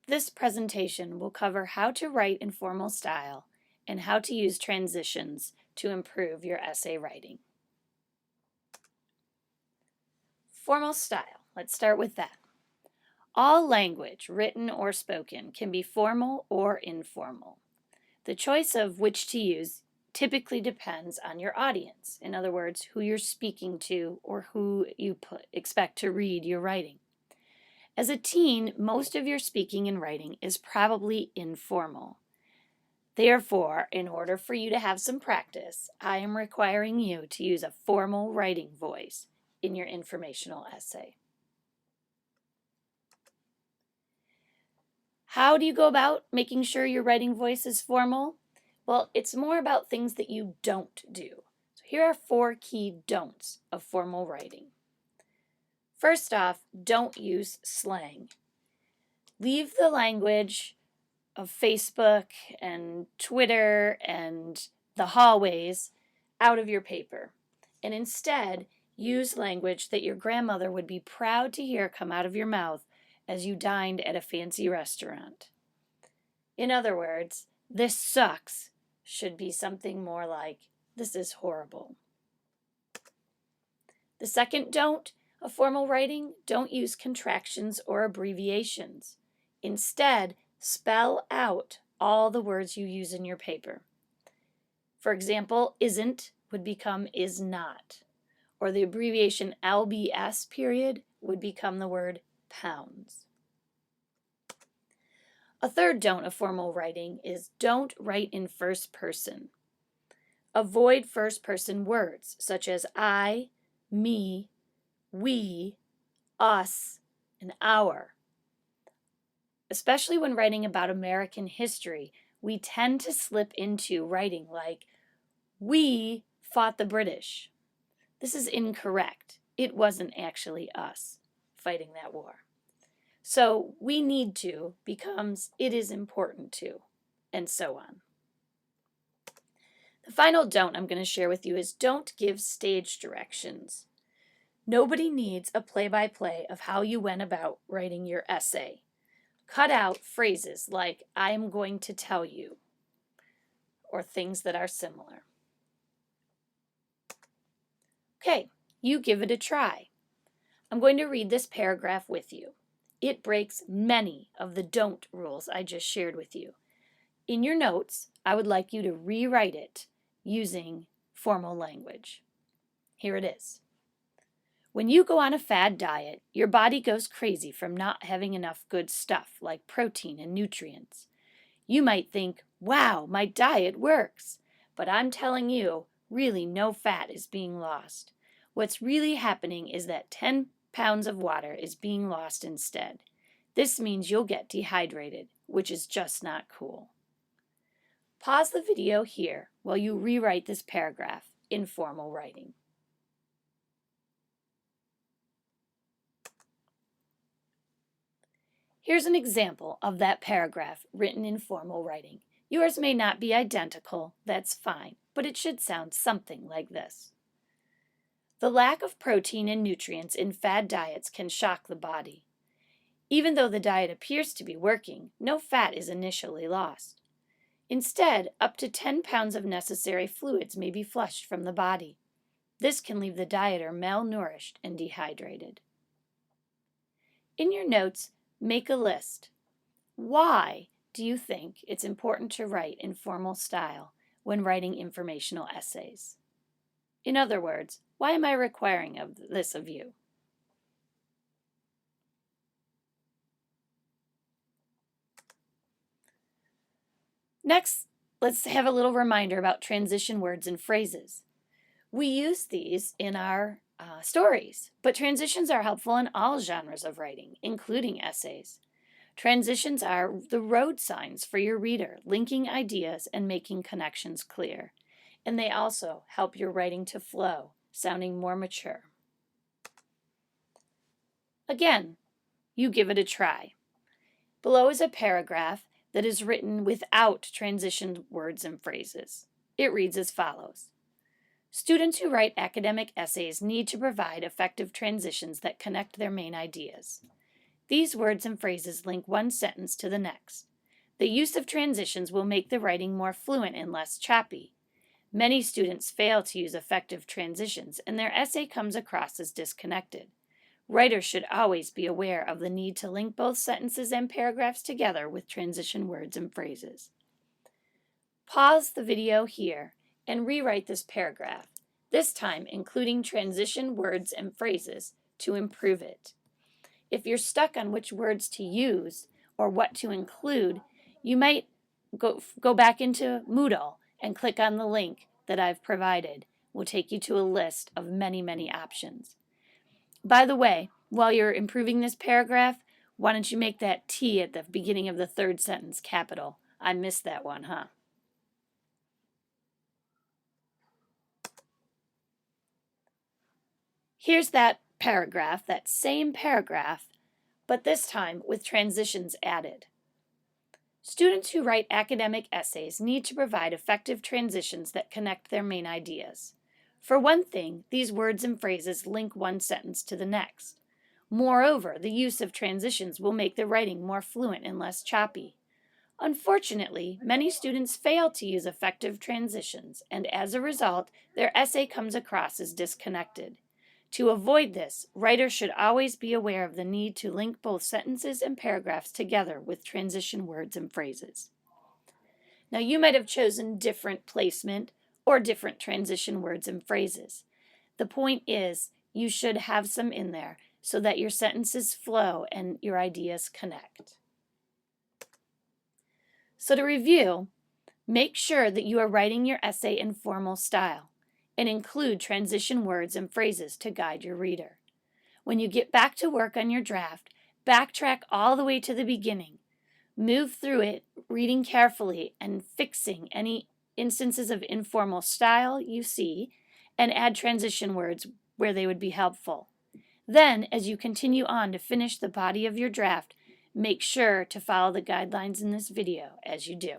This presentation will cover how to write in formal style and how to use transitions to improve your essay writing. Formal style, let's start with that. All language, written or spoken, can be formal or informal. The choice of which to use typically depends on your audience. In other words, who you're speaking to or who you expect to read your writing. As a teen, most of your speaking and writing is probably informal. Therefore, in order for you to have some practice, I am requiring you to use a formal writing voice in your informational essay. How do you go about making sure your writing voice is formal? Well, it's more about things that you don't do. So here are 4 key don'ts of formal writing. First off, don't use slang. Leave the language of Facebook and Twitter and the hallways out of your paper, and instead use language that your grandmother would be proud to hear come out of your mouth as you dined at a fancy restaurant. In other words, "this sucks" should be something more like, "this is horrible." The second don't of formal writing, don't use contractions or abbreviations. Instead, spell out all the words you use in your paper. For example, isn't would become is not, or the abbreviation LBS period would become the word pounds. A third don't of formal writing is don't write in first person. Avoid first person words such as I, me, we, us, and our. Especially when writing about American history, we tend to slip into writing like, "we fought the British." This is incorrect. It wasn't actually us fighting that war. So "we need to" becomes "it is important to," and so on. The final don't I'm going to share with you is don't give stage directions. Nobody needs a play-by-play of how you went about writing your essay. Cut out phrases like "I am going to tell you," or things that are similar. Okay, you give it a try. I'm going to read this paragraph with you. It breaks many of the don't rules I just shared with you. In your notes, I would like you to rewrite it using formal language. Here it is. When you go on a fad diet, your body goes crazy from not having enough good stuff like protein and nutrients. You might think, "wow, my diet works." But I'm telling you, really no fat is being lost. What's really happening is that 10 pounds of water is being lost instead. This means you'll get dehydrated, which is just not cool. Pause the video here while you rewrite this paragraph in formal writing. Here's an example of that paragraph written in formal writing. Yours may not be identical, that's fine, but it should sound something like this. The lack of protein and nutrients in fad diets can shock the body. Even though the diet appears to be working, no fat is initially lost. Instead, up to 10 pounds of necessary fluids may be flushed from the body. This can leave the dieter malnourished and dehydrated. In your notes, make a list. Why do you think it's important to write in formal style when writing informational essays? In other words, why am I requiring this of you? Next, let's have a little reminder about transition words and phrases. We use these in our stories, but transitions are helpful in all genres of writing, including essays. Transitions are the road signs for your reader, linking ideas and making connections clear. And they also help your writing to flow, sounding more mature. Again, you give it a try. Below is a paragraph that is written without transition words and phrases. It reads as follows. Students who write academic essays need to provide effective transitions that connect their main ideas. These words and phrases link one sentence to the next. The use of transitions will make the writing more fluent and less choppy. Many students fail to use effective transitions, and their essay comes across as disconnected. Writers should always be aware of the need to link both sentences and paragraphs together with transition words and phrases. Pause the video here and rewrite this paragraph, this time including transition words and phrases to improve it. If you're stuck on which words to use or what to include, you might go back into Moodle and click on the link that I've provided. It will take you to a list of many options. By the way, while you're improving this paragraph, why don't you make that T at the beginning of the third sentence capital? I missed that one, huh? Here's that paragraph, that same paragraph, but this time with transitions added. Students who write academic essays need to provide effective transitions that connect their main ideas. For one thing, these words and phrases link one sentence to the next. Moreover, the use of transitions will make the writing more fluent and less choppy. Unfortunately, many students fail to use effective transitions, and as a result, their essay comes across as disconnected. To avoid this, writers should always be aware of the need to link both sentences and paragraphs together with transition words and phrases. Now, you might have chosen different placement or different transition words and phrases. The point is, you should have some in there so that your sentences flow and your ideas connect. So to review, make sure that you are writing your essay in formal style and include transition words and phrases to guide your reader. When you get back to work on your draft, backtrack all the way to the beginning. Move through it, reading carefully and fixing any instances of informal style you see, and add transition words where they would be helpful. Then, as you continue on to finish the body of your draft, make sure to follow the guidelines in this video as you do.